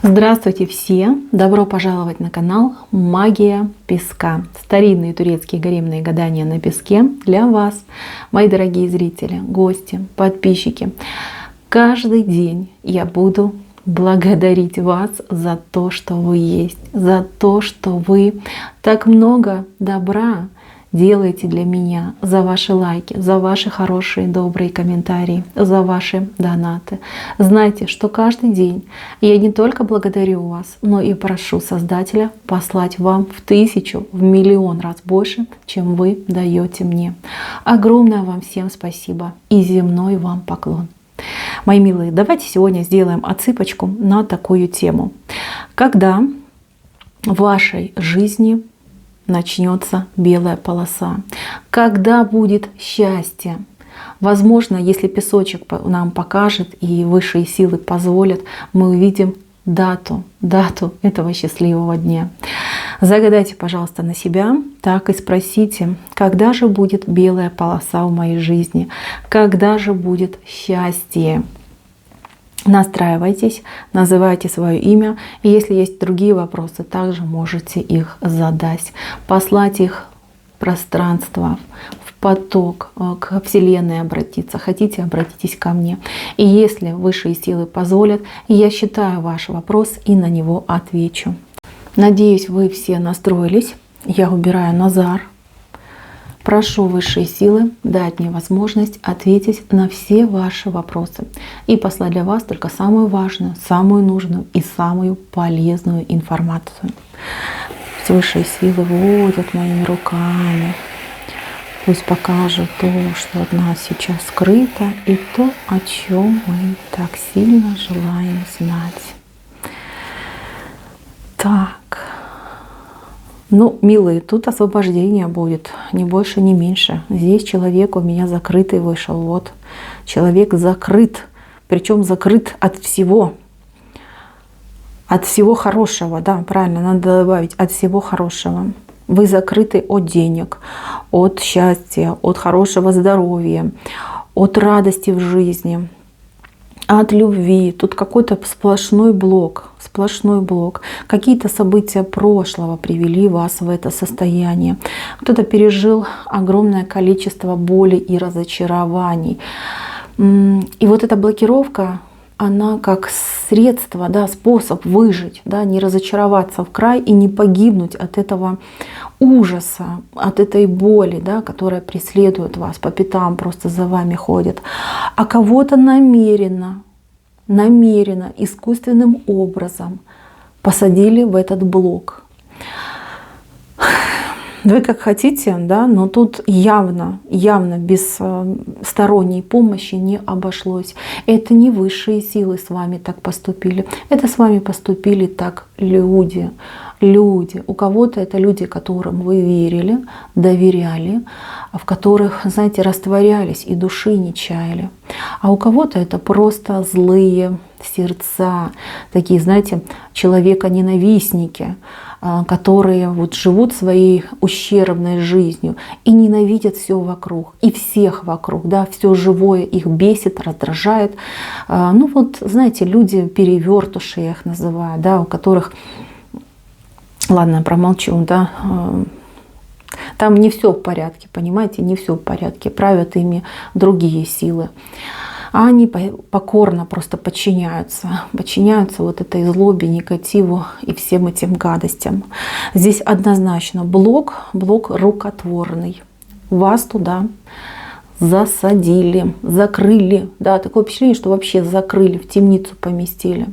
Здравствуйте все! Добро пожаловать на канал Магия Песка. Старинные турецкие гаремные гадания на песке для вас, мои дорогие зрители, гости, подписчики. Каждый день я буду благодарить вас за то, что вы есть, за то, что вы так много добра делаете для меня, за ваши лайки, за ваши хорошие, добрые комментарии, за ваши донаты. Знайте, что каждый день я не только благодарю вас, но и прошу Создателя послать вам в 1000, в миллион раз больше, чем вы даете мне. Огромное вам всем спасибо и земной вам поклон. Мои милые, давайте сегодня сделаем отсыпочку на такую тему. Когда в вашей жизни начнется белая полоса, когда будет счастье. Возможно, если песочек нам покажет и высшие силы позволят, мы увидим дату этого счастливого дня. Загадайте, пожалуйста, на себя, так и спросите, когда же будет белая полоса в моей жизни, когда же будет счастье. Настраивайтесь, называйте свое имя. И если есть другие вопросы, также можете их задать. Послать их в пространство, в поток, к Вселенной обратиться. Хотите, обратитесь ко мне. И если высшие силы позволят, я считаю ваш вопрос и на него отвечу. Надеюсь, вы все настроились. Я убираю Назар. Прошу высшие силы дать мне возможность ответить на все ваши вопросы и послать для вас только самую важную, самую нужную и самую полезную информацию. Высшие силы водят моими руками. Пусть покажут то, что от нас сейчас скрыто, и то, о чем мы так сильно желаем знать. Так. Ну, милые, тут освобождение будет, ни больше, ни меньше. Здесь человек у меня закрытый вышел. Вот, человек закрыт, причем закрыт от всего хорошего, да, правильно, надо добавить, от всего хорошего. Вы закрыты от денег, от счастья, от хорошего здоровья, от радости в жизни, от любви. Тут какой-то сплошной блок. Какие-то события прошлого привели вас в это состояние. Кто-то пережил огромное количество боли и разочарований. И вот эта блокировка, она как средство, да, способ выжить, да, не разочароваться в край и не погибнуть от этого ужаса, от этой боли, да, которая преследует вас, по пятам просто за вами ходит. А кого-то намеренно, искусственным образом посадили в этот блок. Вы как хотите, да, но тут явно без сторонней помощи не обошлось. Это не высшие силы с вами так поступили. Это с вами поступили так люди. У кого-то это люди, которым вы верили, доверяли, в которых, знаете, растворялись и души не чаяли. А у кого-то это просто злые сердца, такие, знаете, человека-ненавистники, которые вот живут своей ущербной жизнью и ненавидят все вокруг и всех вокруг, да, все живое их бесит, раздражает. Ну вот, знаете, люди-перевертыши, я их называю, да, у которых, ладно, я промолчу, да, там не все в порядке, понимаете, не все в порядке, правят ими другие силы. А они покорно просто подчиняются вот этой злобе, негативу и всем этим гадостям. Здесь однозначно блок рукотворный. Вас туда засадили, закрыли. Да, такое впечатление, что вообще закрыли, в темницу поместили.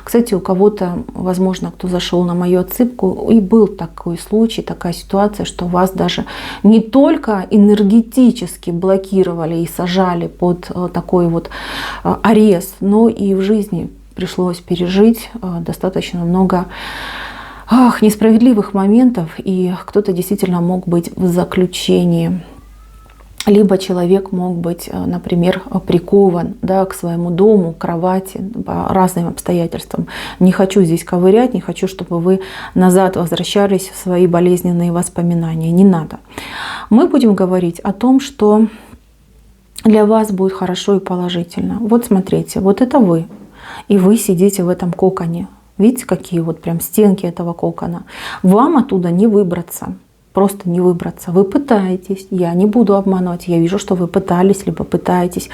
Кстати, у кого-то, возможно, кто зашел на мою отсыпку, и был такой случай, такая ситуация, что вас даже не только энергетически блокировали и сажали под такой вот арест, но и в жизни пришлось пережить достаточно много несправедливых моментов, и кто-то действительно мог быть в заключении. Либо человек мог быть, например, прикован, да, к своему дому, к кровати, по разным обстоятельствам. Не хочу здесь ковырять, не хочу, чтобы вы назад возвращались в свои болезненные воспоминания. Не надо. Мы будем говорить о том, что для вас будет хорошо и положительно. Вот смотрите, вот это вы. И вы сидите в этом коконе. Видите, какие вот прям стенки этого кокона. Вам оттуда не выбраться. Просто не выбраться. Вы пытаетесь, я не буду обманывать, я вижу, что вы пытались, либо пытаетесь,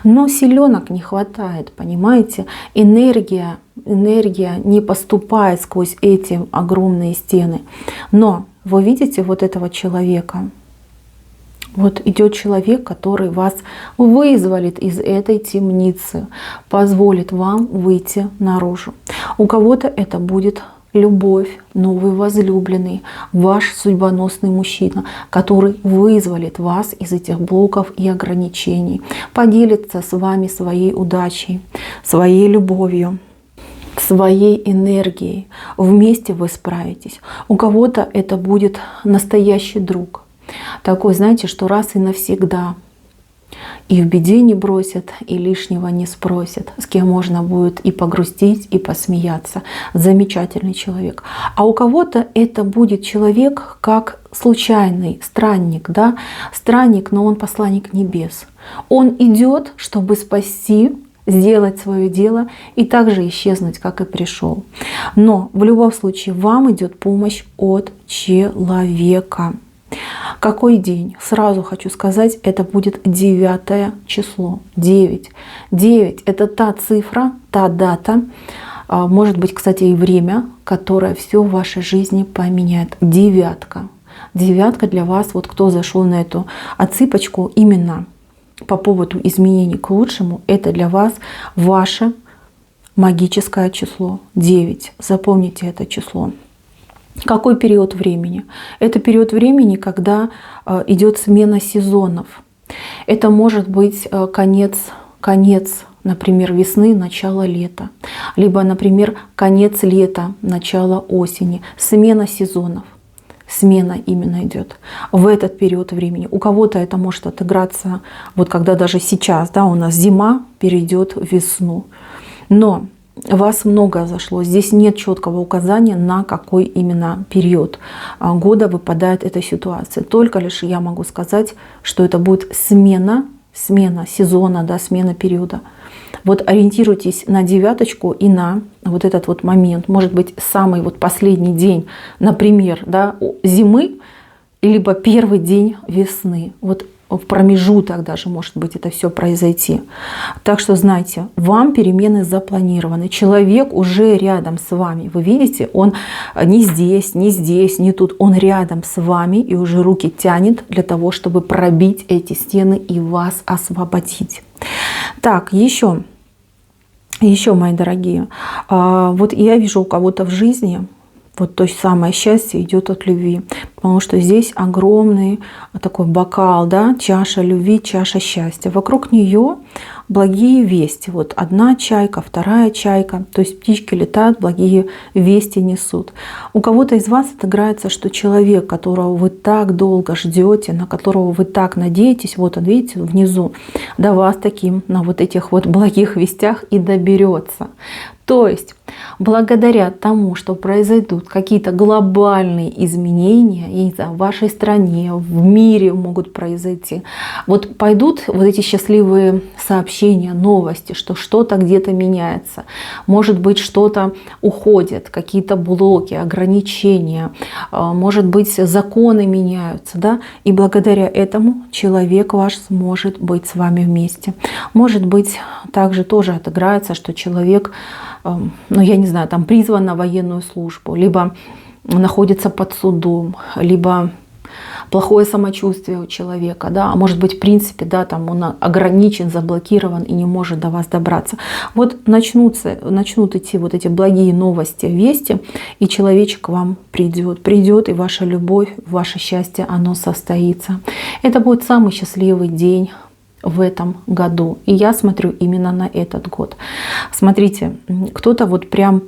но силенок не хватает, понимаете? Энергия не поступает сквозь эти огромные стены. Но вы видите вот этого человека? Вот идет человек, который вас вызволит из этой темницы, позволит вам выйти наружу. У кого-то это будет любовь, новый возлюбленный, ваш судьбоносный мужчина, который вызволит вас из этих блоков и ограничений, поделится с вами своей удачей, своей любовью, своей энергией. Вместе вы справитесь. У кого-то это будет настоящий друг. Такой, знаете, что раз и навсегда. И в беде не бросят, и лишнего не спросят. С кем можно будет и погрустить, и посмеяться. Замечательный человек. А у кого-то это будет человек как случайный странник, да? Странник, но он посланник небес. Он идет, чтобы спасти, сделать свое дело и также исчезнуть, как и пришел. Но в любом случае вам идет помощь от человека. Какой день? Сразу хочу сказать, это будет 9 число. 9. 9 — это та цифра, та дата, может быть, кстати, и время, которое все в вашей жизни поменяет. Девятка. Девятка для вас, вот кто зашел на эту отсыпочку именно по поводу изменений к лучшему, это для вас ваше магическое число. 9. Запомните это число. Какой период времени? Это период времени, когда идет смена сезонов. Это может быть конец, например, весны, начало лета. Либо, например, конец лета, начало осени. Смена сезонов. Смена именно идет в этот период времени. У кого-то это может отыграться, вот когда даже сейчас, да, у нас зима перейдет в весну. Но вас много зашло. Здесь нет четкого указания, на какой именно период года выпадает эта ситуация. Только лишь я могу сказать, что это будет смена сезона, да, смена периода. Вот ориентируйтесь на девяточку и на вот этот вот момент. Может быть, самый вот последний день, например, да, зимы, либо первый день весны. Вот в промежуток даже может быть это все произойти. Так что знайте, вам перемены запланированы. Человек уже рядом с вами. Вы видите, он не здесь, не тут. Он рядом с вами и уже руки тянет для того, чтобы пробить эти стены и вас освободить. Так, еще, мои дорогие, вот я вижу у кого-то в жизни, вот то самое счастье идет от любви, потому что здесь огромный такой бокал, да, чаша любви, чаша счастья. Вокруг нее благие вести. Вот одна чайка, вторая чайка, то есть птички летают, благие вести несут. У кого-то из вас отыграется, что человек, которого вы так долго ждете, на которого вы так надеетесь, вот он, видите, внизу, до вас таким, на вот этих вот благих вестях и доберется. То есть, благодаря тому, что произойдут какие-то глобальные изменения, я не знаю, в вашей стране, в мире могут произойти, вот пойдут вот эти счастливые сообщения, новости, что что-то где-то меняется, может быть, что-то уходит, какие-то блоки, ограничения, может быть, законы меняются, да, и благодаря этому человек ваш сможет быть с вами вместе. Может быть, также тоже отыграется, что человек, ну, я не знаю, там призван на военную службу, либо находится под судом, либо плохое самочувствие у человека, да, а может быть, в принципе, да, там он ограничен, заблокирован и не может до вас добраться. Вот начнут идти вот эти благие новости, вести, и человечек к вам придет, и ваша любовь, ваше счастье, оно состоится. Это будет самый счастливый день в этом году. И я смотрю именно на этот год. Смотрите, кто-то вот прям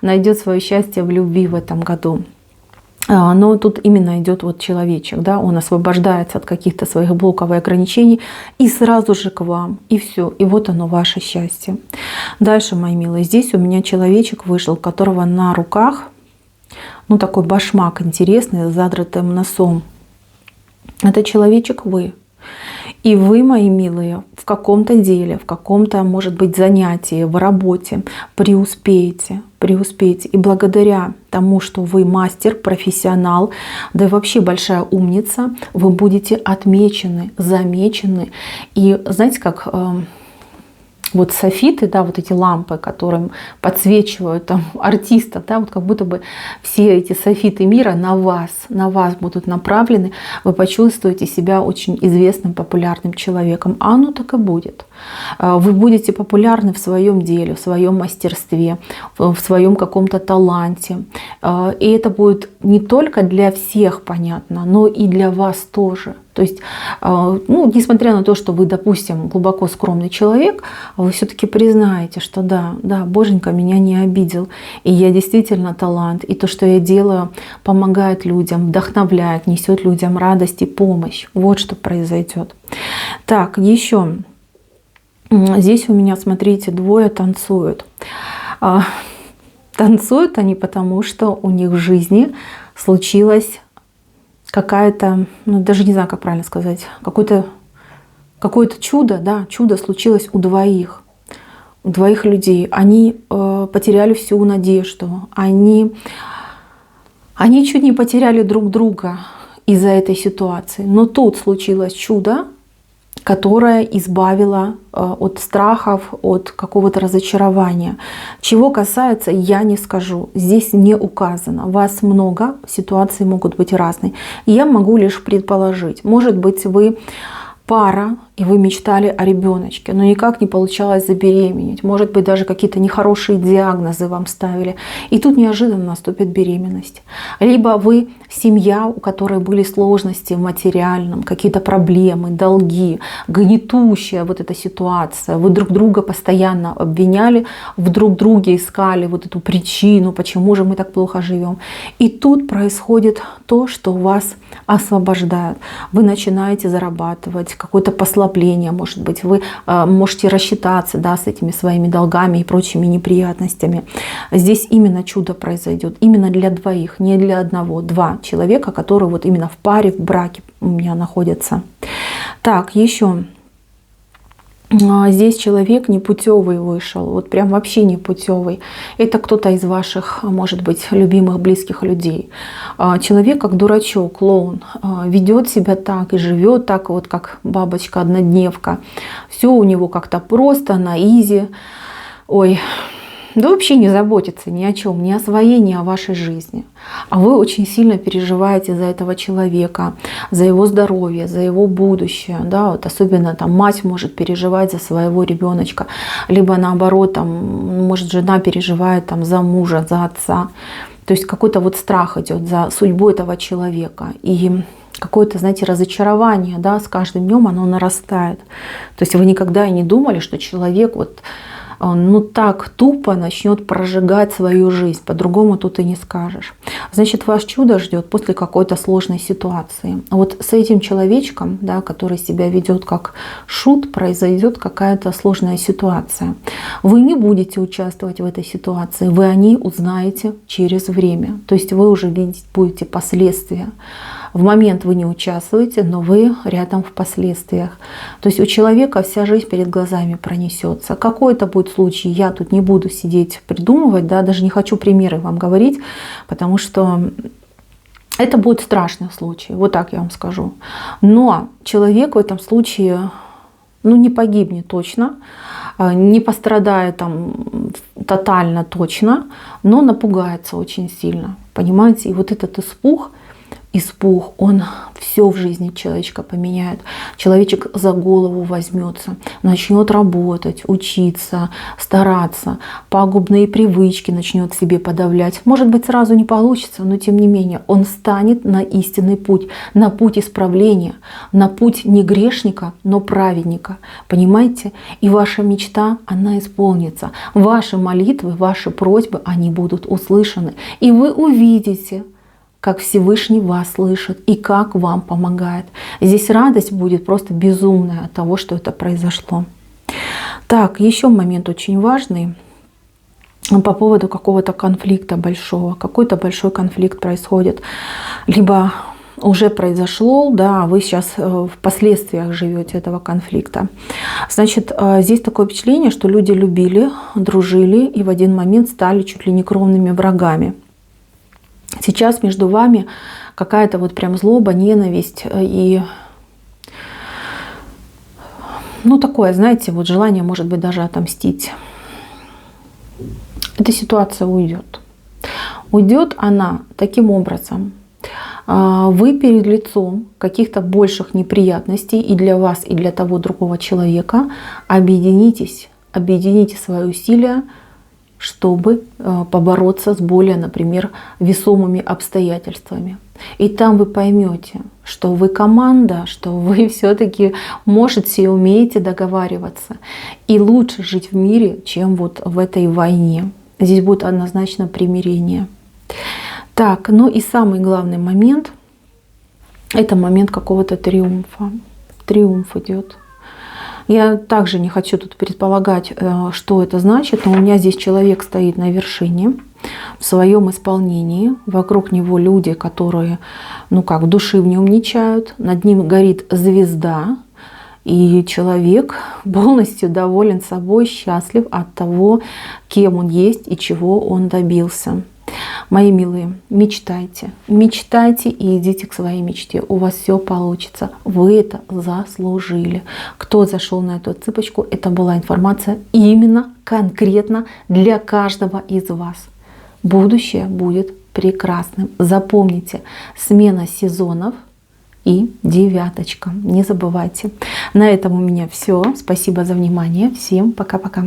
найдет свое счастье в любви в этом году. Но тут именно идет вот человечек, да, он освобождается от каких-то своих блоков и ограничений и сразу же к вам, и все, и вот оно, ваше счастье. Дальше, мои милые, здесь у меня человечек вышел, у которого на руках, ну, такой башмак интересный, с задратым носом. Это человечек вы. И вы, мои милые, в каком-то деле, в каком-то, может быть, занятии, в работе преуспеете, преуспеете. И благодаря тому, что вы мастер, профессионал, да и вообще большая умница, вы будете отмечены, замечены. И знаете, как вот софиты, да, вот эти лампы, которым подсвечивают там артистов, да, вот как будто бы все эти софиты мира на вас будут направлены, вы почувствуете себя очень известным, популярным человеком. А оно так и будет. Вы будете популярны в своем деле, в своем мастерстве, в своем каком-то таланте. И это будет не только для всех понятно, но и для вас тоже. То есть, ну, несмотря на то, что вы, допустим, глубоко скромный человек, вы все-таки признаете, что да, Боженька меня не обидел, и я действительно талант, и то, что я делаю, помогает людям, вдохновляет, несет людям радость и помощь. Вот что произойдет. Так, еще здесь у меня, смотрите, двое танцуют. Танцуют они потому, что у них в жизни случилось какая-то, ну даже не знаю, как правильно сказать, какое-то чудо, да, чудо случилось у двоих людей. Они потеряли всю надежду, они чуть не потеряли друг друга из-за этой ситуации. Но тут случилось чудо, которое избавило от страхов, от какого-то разочарования. Чего касается, я не скажу. Здесь не указано. Вас много, ситуации могут быть разные. Я могу лишь предположить. Может быть, вы пара, и вы мечтали о ребеночке, но никак не получалось забеременеть. Может быть, даже какие-то нехорошие диагнозы вам ставили. И тут неожиданно наступит беременность. Либо вы семья, у которой были сложности в материальном, какие-то проблемы, долги, гнетущая вот эта ситуация. Вы друг друга постоянно обвиняли, в друг друге искали вот эту причину, почему же мы так плохо живем. И тут происходит то, что вас освобождает. Вы начинаете зарабатывать, какое-то послабление, может быть, вы можете рассчитаться, да, с этими своими долгами и прочими неприятностями. Здесь именно чудо произойдет, именно для двоих, не для одного. Два человека, которые вот именно в паре, в браке у меня находятся. Так, еще. Здесь человек непутевый вышел, вот прям вообще непутевый. Это кто-то из ваших, может быть, любимых, близких людей. Человек как дурачок, клоун, ведет себя так и живет так вот, как бабочка-однодневка. Все у него как-то просто, на изи. Ой, да вообще не заботится ни о чем, ни о своей, ни о вашей жизни. А вы очень сильно переживаете за этого человека, за его здоровье, за его будущее. Да? Вот особенно там мать может переживать за своего ребеночка, либо наоборот, там, может, жена переживает там, за мужа, за отца. То есть какой-то вот страх идет за судьбу этого человека. И какое-то, знаете, разочарование, да, с каждым днем оно нарастает. То есть вы никогда и не думали, что человек вот ну так тупо начнет прожигать свою жизнь. По-другому тут и не скажешь. Значит, вас чудо ждет после какой-то сложной ситуации. Вот с этим человечком, да, который себя ведет как шут, произойдет какая-то сложная ситуация. Вы не будете участвовать в этой ситуации, вы о ней узнаете через время. То есть вы уже видеть будете последствия. В момент вы не участвуете, но вы рядом в последствиях. То есть у человека вся жизнь перед глазами пронесется. Какой это будет случай, я тут не буду сидеть придумывать, да, даже не хочу примеры вам говорить, потому что это будет страшный случай, вот так я вам скажу. Но человек в этом случае, ну, не погибнет точно, не пострадает там тотально точно, но напугается очень сильно, понимаете? И вот этот испуг, он все в жизни человечка поменяет. Человечек за голову возьмется, начнет работать, учиться, стараться, пагубные привычки начнет себе подавлять. Может быть, сразу не получится, но тем не менее он станет на истинный путь, на путь исправления, на путь не грешника, но праведника. Понимаете? И ваша мечта, она исполнится. Ваши молитвы, ваши просьбы, они будут услышаны. И вы увидите, как Всевышний вас слышит и как вам помогает. Здесь радость будет просто безумная от того, что это произошло. Так, еще момент очень важный по поводу какого-то конфликта большого. Какой-то большой конфликт происходит. Либо уже произошло, да, вы сейчас в последствиях живете этого конфликта. Значит, здесь такое впечатление, что люди любили, дружили и в один момент стали чуть ли не кровными врагами. Сейчас между вами какая-то вот прям злоба, ненависть и, ну, такое, знаете, вот желание, может быть, даже отомстить. Эта ситуация уйдет. Уйдет она таким образом. Вы перед лицом каких-то больших неприятностей и для вас, и для того другого человека объединитесь, объедините свои усилия, чтобы побороться с более, например, весомыми обстоятельствами. И там вы поймете, что вы команда, что вы все-таки можете и умеете договариваться. И лучше жить в мире, чем вот в этой войне. Здесь будет однозначно примирение. Так, ну и самый главный момент — это момент какого-то триумфа. Триумф идет. Я также не хочу тут предполагать, что это значит, но у меня здесь человек стоит на вершине в своем исполнении. Вокруг него люди, которые, ну как, души в нем не чают. Над ним горит звезда. И человек полностью доволен собой, счастлив от того, кем он есть и чего он добился. Мои милые, мечтайте, мечтайте и идите к своей мечте. У вас все получится. Вы это заслужили. Кто зашел на эту цыпочку, это была информация именно конкретно для каждого из вас. Будущее будет прекрасным. Запомните, смена сезонов и девяточка. Не забывайте. На этом у меня все. Спасибо за внимание. Всем пока-пока.